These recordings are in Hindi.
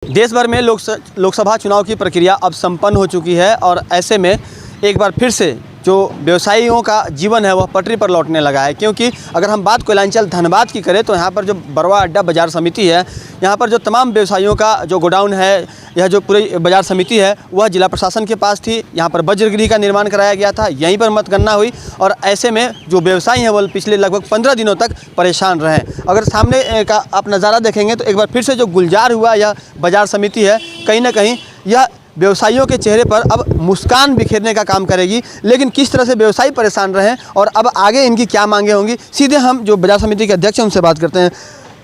देश भर में लोकसभा चुनाव की प्रक्रिया अब संपन्न हो चुकी है और ऐसे में एक बार फिर से जो व्यवसायियों का जीवन है वह पटरी पर लौटने लगा है। क्योंकि अगर हम बात कोयलांचल धनबाद की करें तो यहाँ पर जो बरवा अड्डा बाज़ार समिति है, यहाँ पर जो तमाम व्यवसायियों का जो गोडाउन है, यह जो पूरी बाज़ार समिति है वह जिला प्रशासन के पास थी। यहाँ पर वज्रगृह का निर्माण कराया गया था, यहीं पर मतगणना हुई और ऐसे में जो व्यवसायी हैं वो पिछले लगभग 15 दिनों तक परेशान रहे। अगर सामने का आप नज़ारा देखेंगे तो एक बार फिर से जो गुलजार हुआ यह बाज़ार समिति है, कहीं ना कहीं यह व्यवसायियों के चेहरे पर अब मुस्कान बिखेरने का काम करेगी। लेकिन किस तरह से व्यवसायी परेशान रहे और अब आगे इनकी क्या मांगे होंगी, सीधे हम जो बाज़ार समिति के अध्यक्ष हैं उनसे बात करते हैं।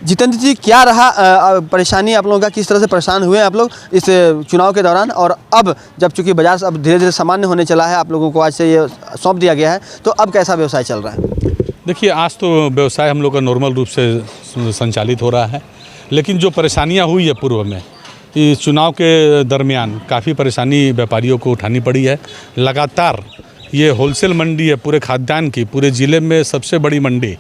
जितेंद्र जी, क्या रहा परेशानी आप लोगों का, किस तरह से परेशान हुए आप लोग इस चुनाव के दौरान, और अब जब चूँकि बाज़ार अब धीरे धीरे सामान्य होने चला है, आप लोगों को आज से ये सौंप दिया गया है, तो अब कैसा व्यवसाय चल रहा है? देखिए, आज तो व्यवसाय हम लोग का नॉर्मल रूप से संचालित हो रहा है, लेकिन जो परेशानियां हुई है पूर्व में, इस चुनाव के दरमियान काफ़ी परेशानी व्यापारियों को उठानी पड़ी है। लगातार ये होलसेल मंडी है पूरे खाद्यान्न की, पूरे ज़िले में सबसे बड़ी मंडी,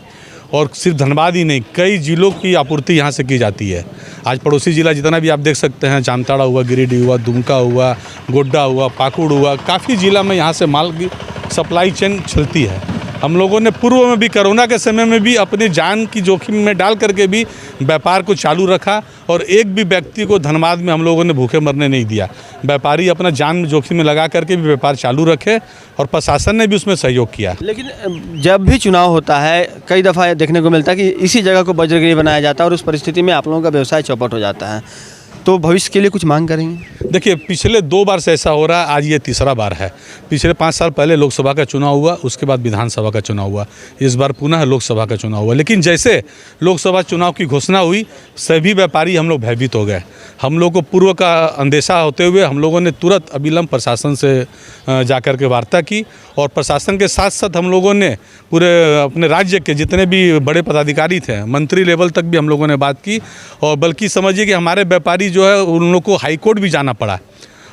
और सिर्फ धनबाद ही नहीं, कई ज़िलों की आपूर्ति यहाँ से की जाती है। आज पड़ोसी ज़िला जितना भी आप देख सकते हैं, जामताड़ा हुआ, गिरिडीह हुआ, दुमका हुआ, गोड्डा हुआ, पाकुड़ हुआ, काफ़ी ज़िला में यहाँ से माल की सप्लाई चेन चलती है। हम लोगों ने पूर्व में भी, कोरोना के समय में भी अपनी जान की जोखिम में डाल करके भी व्यापार को चालू रखा और एक भी व्यक्ति को धनबाद में हम लोगों ने भूखे मरने नहीं दिया। व्यापारी अपना जान जोखिम में लगा करके भी व्यापार चालू रखे और प्रशासन ने भी उसमें सहयोग किया। लेकिन जब भी चुनाव होता है कई दफ़ा देखने को मिलता है कि इसी जगह को वज्रगृह बनाया जाता है और उस परिस्थिति में आप लोगों का व्यवसाय चौपट हो जाता है, तो भविष्य के लिए कुछ मांग करेंगे? देखिए, पिछले 2 बार से ऐसा हो रहा है, आज ये तीसरा बार है। पिछले 5 साल पहले लोकसभा का चुनाव हुआ, उसके बाद विधानसभा का चुनाव हुआ, इस बार पुनः लोकसभा का चुनाव हुआ। लेकिन जैसे लोकसभा चुनाव की घोषणा हुई, सभी व्यापारी हम लोग भयभीत हो गए। हम लोग को पूर्व का अंदेशा होते हुए हम लोगों ने तुरंत अविलंब प्रशासन से जाकर के वार्ता की और प्रशासन के साथ साथ हम लोगों ने पूरे अपने राज्य के जितने भी बड़े पदाधिकारी थे, मंत्री लेवल तक भी हम लोगों ने बात की। और बल्कि समझिए कि हमारे व्यापारी जो है उन लोगों को हाई कोर्ट भी जाना पड़ा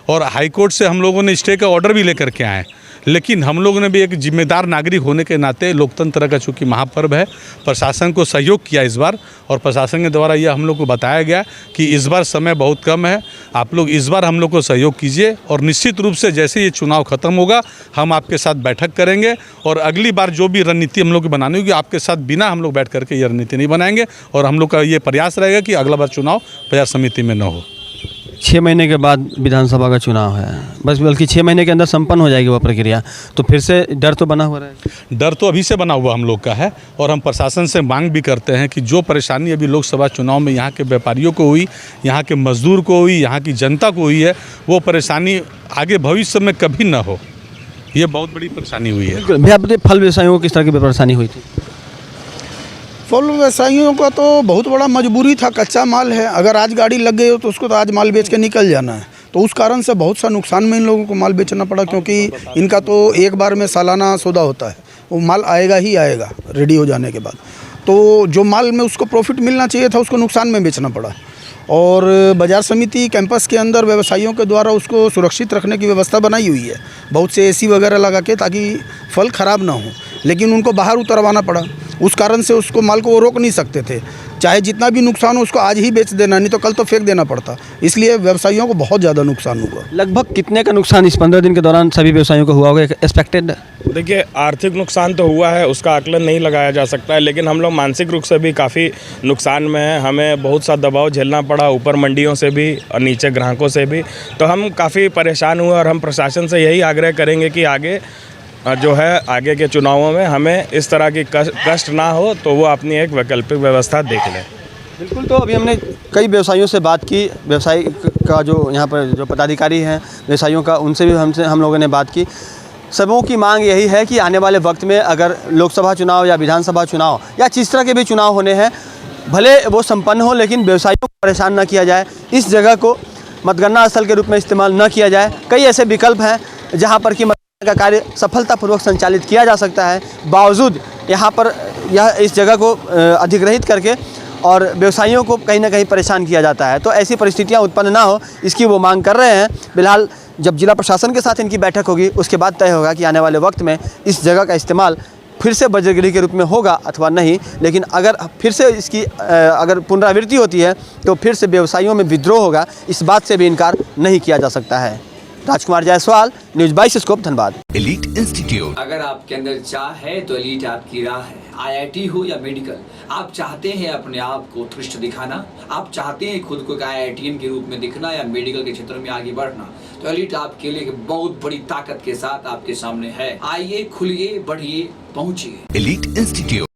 और हाई कोर्ट से हम लोगों ने स्टे का ऑर्डर भी लेकर के आए। लेकिन हम लोगों ने भी एक जिम्मेदार नागरिक होने के नाते, लोकतंत्र का चूँकि महापर्व है, प्रशासन को सहयोग किया इस बार। और प्रशासन के द्वारा यह हम लोग को बताया गया कि इस बार समय बहुत कम है, आप लोग इस बार हम लोग को सहयोग कीजिए और निश्चित रूप से जैसे ये चुनाव ख़त्म होगा हम आपके साथ बैठक करेंगे और अगली बार जो भी रणनीति हम लोग की बनानी होगी आपके साथ बिना हम लोग बैठ करके ये रणनीति नहीं बनाएंगे। और हम लोग का ये प्रयास रहेगा कि अगला बार चुनाव बाज़ार समिति में न हो। 6 महीने के बाद विधानसभा का चुनाव है, बस बल्कि 6 महीने के अंदर संपन्न हो जाएगी वह प्रक्रिया, तो फिर से डर तो बना हुआ है। डर तो अभी से बना हुआ हम लोग का है और हम प्रशासन से मांग भी करते हैं कि जो परेशानी अभी लोकसभा चुनाव में यहाँ के व्यापारियों को हुई, यहाँ के मजदूर को हुई, यहाँ की जनता को हुई है, वो परेशानी आगे भविष्य में कभी ना हो। ये बहुत बड़ी परेशानी हुई है। भैया, अपने फल व्यवसायियों को किस तरह की परेशानी हुई थी? फल व्यवसायियों का तो बहुत बड़ा मजबूरी था, कच्चा माल है, अगर आज गाड़ी लग गई हो तो उसको तो आज माल बेच के निकल जाना है, तो उस कारण से बहुत सा नुकसान में इन लोगों को माल बेचना पड़ा। क्योंकि इनका तो एक बार में सालाना सौदा होता है, वो माल आएगा ही आएगा रेडी हो जाने के बाद, तो जो माल में उसको प्रॉफिट मिलना चाहिए था उसको नुकसान में बेचना पड़ा। और बाज़ार समिति कैंपस के अंदर व्यवसायियों के द्वारा उसको सुरक्षित रखने की व्यवस्था बनाई हुई है, बहुत से एसी वगैरह लगा के, ताकि फल ख़राब ना हो, लेकिन उनको बाहर उतरवाना पड़ा। उस कारण से उसको माल को वो रोक नहीं सकते थे, चाहे जितना भी नुकसान हो उसको आज ही बेच देना, नहीं तो कल तो फेंक देना पड़ता। इसलिए व्यवसायियों को बहुत ज़्यादा नुकसान हुआ। लगभग कितने का नुकसान इस 15 दिन के दौरान सभी व्यवसायियों को हुआ होगा एक्सपेक्टेड? देखिए, आर्थिक नुकसान तो हुआ है, उसका आकलन नहीं लगाया जा सकता है, लेकिन हम लोग मानसिक रूप से भी काफ़ी नुकसान में हैं। हमें बहुत सा दबाव झेलना पड़ा, ऊपर मंडियों से भी और नीचे ग्राहकों से भी, तो हम काफ़ी परेशान हुए। और हम प्रशासन से यही आग्रह करेंगे कि आगे जो है आगे के चुनावों में हमें इस तरह की कष्ट ना हो, तो वो अपनी एक वैकल्पिक व्यवस्था देख लें। बिल्कुल, तो अभी हमने कई व्यवसायियों से बात की, व्यवसायी का जो यहाँ पर जो पदाधिकारी हैं व्यवसायियों का, उनसे भी हम लोगों ने बात की। सबों की मांग यही है कि आने वाले वक्त में अगर लोकसभा चुनाव या विधानसभा चुनाव या जिस तरह के भी चुनाव होने हैं, भले वो संपन्न हो, लेकिन व्यवसायियों को परेशान न किया जाए, इस जगह को मतगणना स्थल के रूप में इस्तेमाल न किया जाए। कई ऐसे विकल्प हैं जहाँ पर कि का कार्य सफलतापूर्वक संचालित किया जा सकता है, बावजूद यहाँ पर इस जगह को अधिग्रहित करके और व्यवसायियों को कहीं ना कहीं परेशान किया जाता है। तो ऐसी परिस्थितियाँ उत्पन्न ना हो, इसकी वो मांग कर रहे हैं। फिलहाल जब जिला प्रशासन के साथ इनकी बैठक होगी उसके बाद तय होगा कि आने वाले वक्त में इस जगह का इस्तेमाल फिर से बजरंगबली के रूप में होगा अथवा नहीं, लेकिन अगर फिर से इसकी अगर पुनरावृत्ति होती है तो फिर से व्यवसायियों में विद्रोह होगा, इस बात से भी इनकार नहीं किया जा सकता है। Rajkumar Jaiswal, news 22 scope, Dhanbad. Elite institute. अगर आपके अंदर चाह है तो एलीट आपकी राह है। IIT हो या मेडिकल, आप चाहते हैं अपने आप को उत्कृष्ट दिखाना, आप चाहते हैं खुद को एक IITian के रूप में दिखना या मेडिकल के क्षेत्र में आगे बढ़ना, तो एलीट आपके लिए एक बहुत बड़ी ताकत के साथ आपके सामने है। आइए, खुलिए, बढ़िए, पहुंचिए। Elite institute.